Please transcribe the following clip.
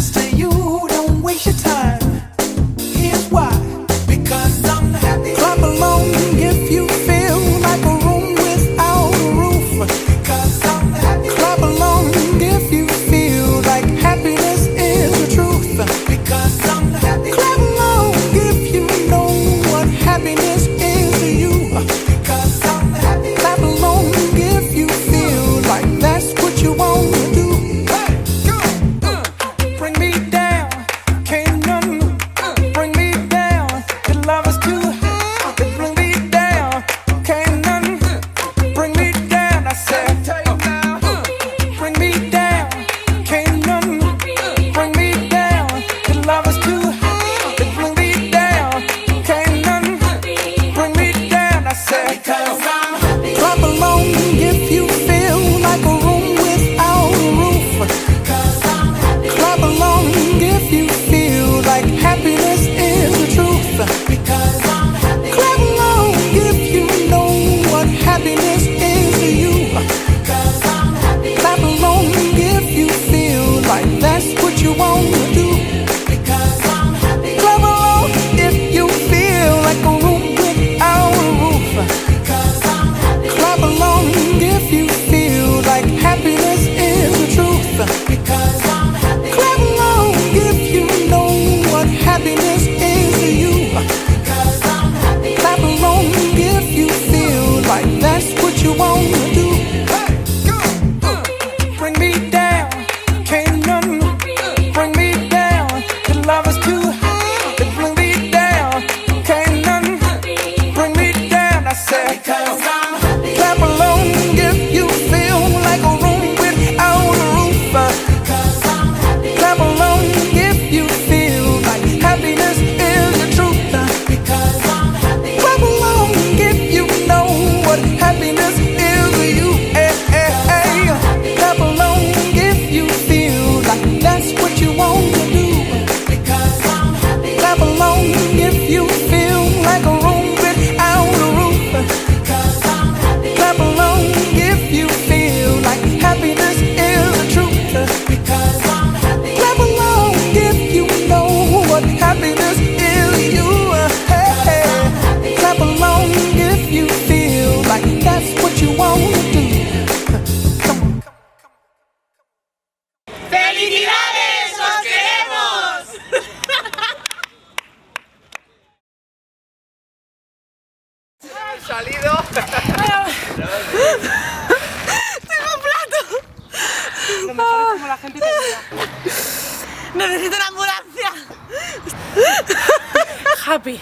happens to you, don't waste your time. Here's why. Because I'm happy. Clap along if you feel like a room without a roof. Because I'm happy. Clap along if you feel like happiness is the truth. Because I'm happy. Clap along if you know what happiness is to you. Because I'm happy. Clap along if you feel like that's what you want to do. Bring me down, can't none bring me down. The love is too high. Bring me down, can't none bring me down. I said, bring me down, can't none bring me down. The love is too high. Bring me down, can't none bring me down. I said, clap along if you feel like a room without a roof. Clap along if you feel like happiness is the truth. Because I'm happy. Clap along if you know what happiness is to you. Because I'm happy. Clap along if you feel like that's what you want to do. Because I'm happy. Clap along if you feel like a room without a roof. Because I'm happy. Clap along if you feel like happiness is the truth. Because I'm happy. Clap along if you know what happiness is to you. Because I'm happy. Clap along if you feel like that's what you want to do. Bring me down, can't none bring me down. The love is too high. Bring me down, can't none bring me down. I said, because I'm happy. Clap along if you feel like a room without a roof. Because I'm happy. Clap along if you feel like happiness is the truth. Because I'm happy. Clap along if you know what happiness is to you. Clap along if you feel like that's what you want to do. Because I'm happy. Clap along if you feel like a room without a roof. Because I'm happy. Clap along if you feel like happiness is the truth. Because I'm happy. Clap along if you know what happiness is to you. Clap along if you feel like that's what you want to do. Come on. ¡Felicidades! ¡Os queremos! Salido. ¡Tengo un plato! Lo mejor es como la gente te mira. ¡Necesito una ambulancia! Happy.